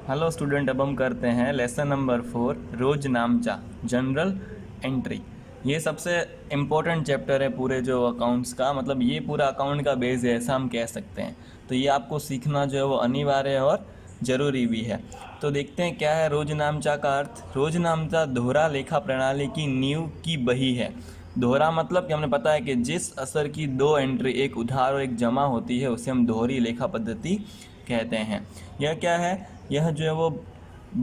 Hello student, अब हम करते हैं लेसन नंबर 4 रोज नामचा जनरल एंट्री। ये सबसे इम्पोर्टेंट चैप्टर है पूरे जो अकाउंट्स का, मतलब ये पूरा अकाउंट का बेस है ऐसा हम कह सकते हैं। तो ये आपको सीखना जो है वो अनिवार्य है और ज़रूरी भी है। तो देखते हैं क्या है रोज नामचा का अर्थ। रोज नामचा दोहरा लेखा प्रणाली की नींव की बही है। दोहरा मतलब कि हमने पता है कि जिस असर की दो एंट्री, एक उधार और एक जमा होती है, उसे हम दोहरी लेखा पद्धति कहते हैं। यह क्या है, यह जो है वो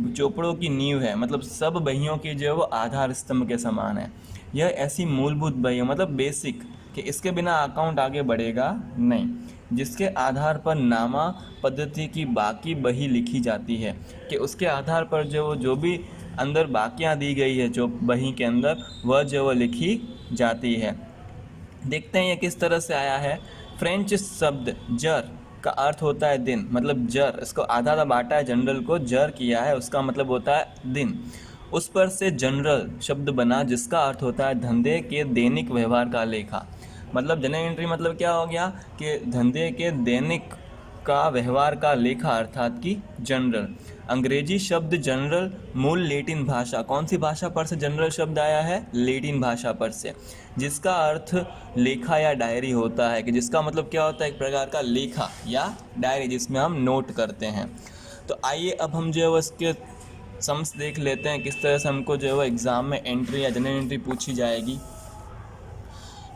चोपड़ों की नींव है, मतलब सब बहियों की जो है वो आधार स्तंभ के समान है। यह ऐसी मूलभूत बही है, मतलब बेसिक, कि इसके बिना अकाउंट आगे बढ़ेगा नहीं, जिसके आधार पर नामा पद्धति की बाकी बही लिखी जाती है, कि उसके आधार पर जो भी अंदर बाकियां दी गई है जो बही के अंदर, वह जो वो लिखी जाती है। देखते हैं ये किस तरह से आया है। फ्रेंच शब्द जर का अर्थ होता है दिन, मतलब जर, इसको आधा आधा बांटा है, जनरल को जर किया है, उसका मतलब होता है दिन। उस पर से जनरल शब्द बना जिसका अर्थ होता है धंधे के दैनिक व्यवहार का लेखा। मतलब जनरल एंट्री मतलब क्या हो गया कि धंधे के दैनिक का व्यवहार का लेखा, अर्थात कि जनरल। अंग्रेजी शब्द जनरल मूल लेटिन भाषा, कौन सी भाषा पर से जनरल शब्द आया है? लेटिन भाषा पर से, जिसका अर्थ लेखा या डायरी होता है, कि जिसका मतलब क्या होता है, एक प्रकार का लेखा या डायरी जिसमें हम नोट करते हैं। तो आइए अब हम जो है वो इसके सम्स देख लेते हैं, किस तरह से हमको जो है वो एग्ज़ाम में एंट्री या जनरल एंट्री पूछी जाएगी।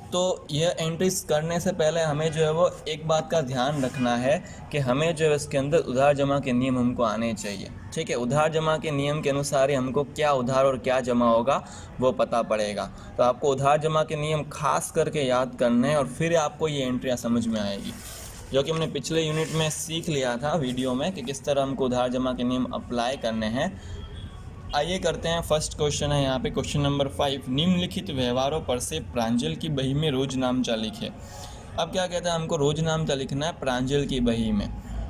तो यह एंट्रीज करने से पहले हमें जो है वो एक बात का ध्यान रखना है कि हमें जो है इसके अंदर उधार जमा के नियम हमको आने चाहिए। ठीक है, उधार जमा के नियम के अनुसार ही हमको क्या उधार और क्या जमा होगा वो पता पड़ेगा। तो आपको उधार जमा के नियम खास करके याद करने हैं और फिर आपको ये एंट्रियाँ समझ में आएगी, जो कि हमने पिछले यूनिट में सीख लिया था वीडियो में कि किस तरह हमको उधार जमा के नियम अप्लाई करने हैं। आइए करते हैं। फर्स्ट क्वेश्चन है यहाँ पे, क्वेश्चन नंबर 5, निम्नलिखित व्यवहारों पर से प्रांजल की बही में रोज नामचा लिखे। अब क्या कहता है, हमको रोज नामचा लिखना है प्रांजल की बही में।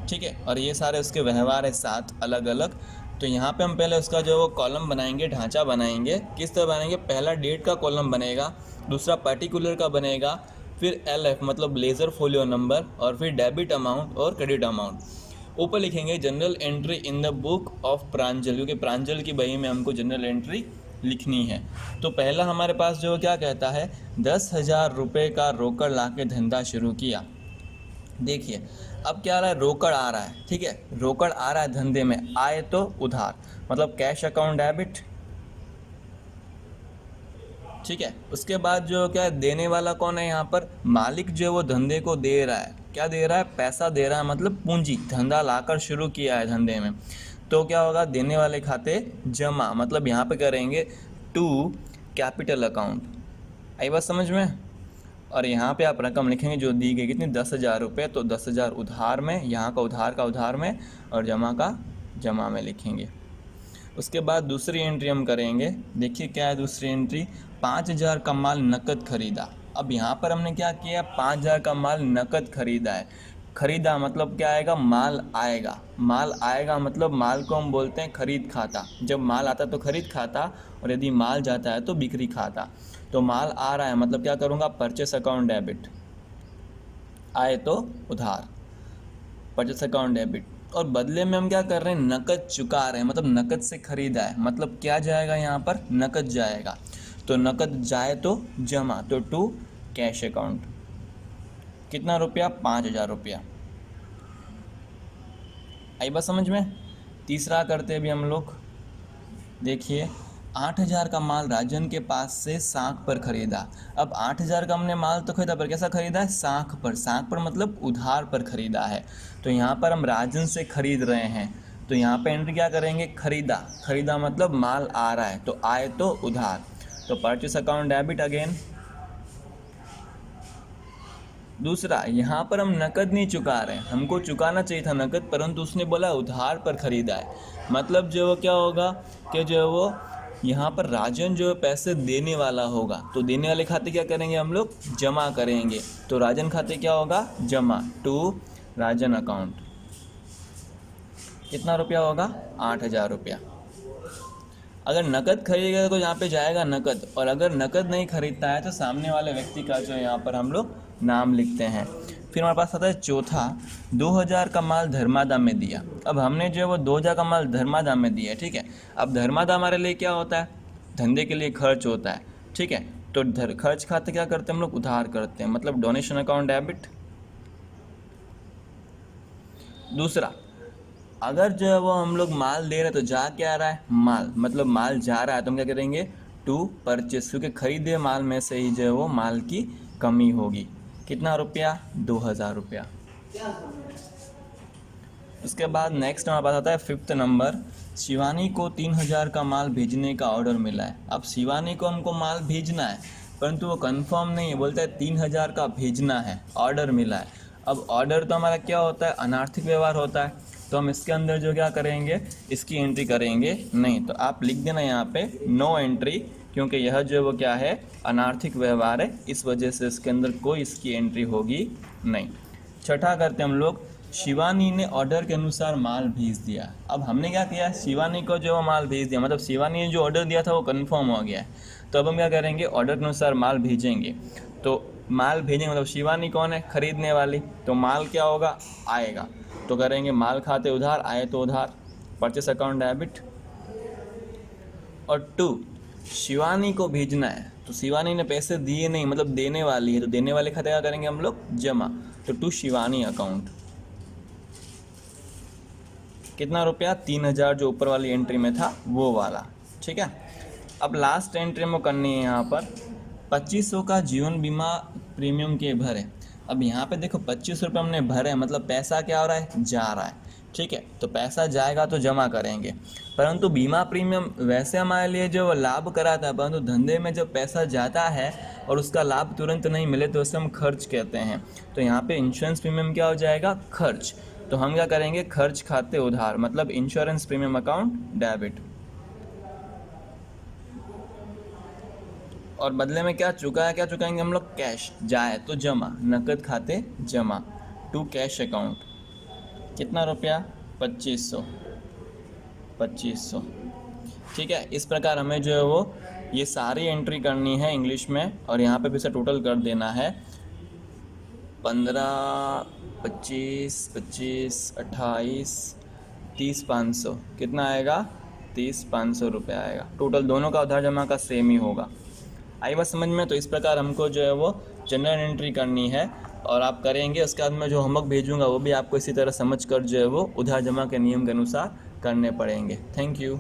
ठीक है, और ये सारे उसके व्यवहार है 7 अलग अलग। तो यहाँ पे हम पहले उसका जो वो कॉलम बनाएंगे, ढांचा बनाएंगे। किस तरह बनाएंगे? पहला डेट का कॉलम बनेगा, दूसरा पर्टिकुलर का बनेगा, फिर LF मतलब लेज़र फोलियो नंबर, और फिर डेबिट अमाउंट और क्रेडिट अमाउंट। ऊपर लिखेंगे general entry in the book of Pranjal, क्योंकि प्रांजल की बही में हमको जनरल एंट्री लिखनी है। तो पहला हमारे पास जो क्या कहता है, 10,000 रुपये का रोकड़ ला के धंधा शुरू किया। देखिए अब क्या आ रहा है, रोकड़ आ रहा है। ठीक है, रोकड़ आ रहा है धंधे में, आए तो उधार, मतलब कैश अकाउंट डेबिट। ठीक है, उसके बाद जो क्या है, देने वाला कौन है यहाँ पर? मालिक जो है वो धंधे को दे रहा है। क्या दे रहा है? पैसा दे रहा है, मतलब पूंजी, धंधा लाकर शुरू किया है धंधे में। तो क्या होगा, देने वाले खाते जमा, मतलब यहाँ पे करेंगे टू कैपिटल अकाउंट। आई बात समझ में? और यहाँ पे आप रकम लिखेंगे जो दी गई, कितनी? 10,000 रुपये। तो 10,000 उधार में, यहाँ का उधार में, और जमा का जमा में लिखेंगे। उसके बाद दूसरी एंट्री हम करेंगे। देखिए क्या है दूसरी एंट्री, 5,000 का माल नकद खरीदा। अब यहाँ पर हमने क्या किया, 5,000 का माल नकद खरीदा है। खरीदा मतलब क्या आएगा? माल आएगा। माल आएगा मतलब माल को हम बोलते हैं खरीद खाता। जब माल आता तो खरीद खाता, और यदि माल जाता है तो बिक्री खाता। तो माल आ रहा है मतलब क्या करूँगा, परचेस अकाउंट डेबिट। आए तो उधार, परचेस अकाउंट डेबिट। और बदले में हम क्या कर रहे हैं, नकद चुका रहे हैं, मतलब नकद से खरीदा है, मतलब क्या जाएगा यहाँ पर, नकद जाएगा। तो नकद जाए तो जमा, तो टू कैश अकाउंट। कितना रुपया? 5,000 रुपया। आई बात समझ में? तीसरा करते हैं अभी हम लोग। देखिए 8,000 का माल राजन के पास से साख पर खरीदा। अब 8,000 का हमने माल तो खरीदा, पर कैसा खरीदा है? साख पर। साख पर मतलब उधार पर खरीदा है। तो यहाँ पर हम राजन से खरीद रहे हैं, तो यहाँ पे एंट्री क्या करेंगे, खरीदा। खरीदा मतलब माल आ रहा है, तो आए तो उधार, तो परचेस अकाउंट डेबिट अगेन। दूसरा, यहाँ पर हम नकद नहीं चुका रहे हैं, हमको चुकाना चाहिए था नकद, परंतु उसने बोला उधार पर खरीदा है। मतलब जो क्या होगा कि जो है वो यहाँ पर राजन जो पैसे देने वाला होगा, तो देने वाले खाते क्या करेंगे हम लोग, जमा करेंगे। तो राजन खाते क्या होगा, जमा, टू राजन अकाउंट। कितना रुपया होगा? 8,000 रुपया। अगर नकद खरीदेगा तो यहाँ पे जाएगा नकद, और अगर नकद नहीं खरीदता है तो सामने वाले व्यक्ति का जो यहाँ पर हम लोग नाम लिखते हैं। फिर हमारे पास आता है चौथा, 2000 का माल धर्मादा में दिया। अब हमने जो है वो 2000 का माल धर्मादा में दिया है, ठीक है। अब धर्मादा हमारे लिए क्या होता है, धंधे के लिए खर्च होता है, ठीक है। तो खर्च खाते क्या करते हैं हम लोग, उधार करते हैं, मतलब डोनेशन अकाउंट डेबिट। दूसरा, अगर जो है वो हम लोग माल दे रहे हैं तो जा क्या रहा है, माल, मतलब माल जा रहा है तो हम क्या करेंगे, टू परचेस, क्योंकि खरीदे माल में से ही जो है वो माल की कमी होगी। कितना रुपया, 2000 रुपया। उसके बाद नेक्स्ट हमारे पास आता है 5th नंबर, शिवानी को 3000 का माल भेजने का ऑर्डर मिला है। अब शिवानी को हमको माल भेजना है, परंतु वो कंफर्म नहीं है, बोलता है 3000 का भेजना है, ऑर्डर मिला है। अब ऑर्डर तो हमारा क्या होता है, अनार्थिक व्यवहार होता है, तो हम इसके अंदर जो क्या करेंगे, इसकी एंट्री करेंगे नहीं। तो आप लिख देना यहाँ पे नो एंट्री, क्योंकि यह जो वो क्या है, अनार्थिक व्यवहार है, इस वजह से इसके अंदर कोई इसकी एंट्री होगी नहीं। छठा करते हम लोग, शिवानी ने ऑर्डर के अनुसार माल भेज दिया। अब हमने क्या किया, शिवानी को जो माल भेज दिया, मतलब शिवानी ने जो ऑर्डर दिया था वो कंफर्म हो गया है। तो अब हम क्या करेंगे, ऑर्डर के अनुसार माल भेजेंगे। तो माल भेजेंगे मतलब शिवानी कौन है, खरीदने वाली, तो माल क्या होगा, आएगा। तो करेंगे माल खाते उधार, आए तो उधार, परचेस अकाउंट डेबिट। और 2, शिवानी को भेजना है, तो शिवानी ने पैसे दिए नहीं, मतलब देने वाली है, तो देने वाले खाते क्या करेंगे हम लोग, जमा। तो टू शिवानी अकाउंट। कितना रुपया, 3000, जो ऊपर वाली एंट्री में था वो वाला, ठीक है। अब लास्ट एंट्री में करनी है यहाँ पर 2500 का जीवन बीमा प्रीमियम के भरे। अब यहाँ पे देखो 25 रुपये हमने भरे, मतलब पैसा क्या हो रहा है, जा रहा है, ठीक है। तो पैसा जाएगा तो जमा करेंगे, परंतु बीमा प्रीमियम वैसे हमारे लिए जो लाभ कराता है, परंतु धंधे में जब पैसा जाता है और उसका लाभ तुरंत नहीं मिले तो उसे हम खर्च कहते हैं। तो यहाँ पे इंश्योरेंस प्रीमियम क्या हो जाएगा, खर्च। तो हम क्या करेंगे, खर्च खाते उधार, मतलब इंश्योरेंस प्रीमियम अकाउंट डेबिट। और बदले में क्या चुकाया, क्या चुकाएंगे हम लोग, कैश, जाए तो जमा, नकद खाते जमा, टू कैश अकाउंट। कितना रुपया, 2500, ठीक है। इस प्रकार हमें जो है वो ये सारी एंट्री करनी है इंग्लिश में, और यहाँ पे भी से टोटल कर देना है 15, 25, 28, 30, 500। कितना आएगा, 30, 500 रुपया आएगा। टोटल दोनों का उधार जमा का सेम ही होगा। आई बात समझ में। तो इस प्रकार हमको जो है वो जनरल एंट्री करनी है और आप करेंगे। उसके बाद मैं जो होमवर्क भेजूंगा वो भी आपको इसी तरह समझ कर जो है वो उधार जमा के नियम के अनुसार करने पड़ेंगे। Thank you.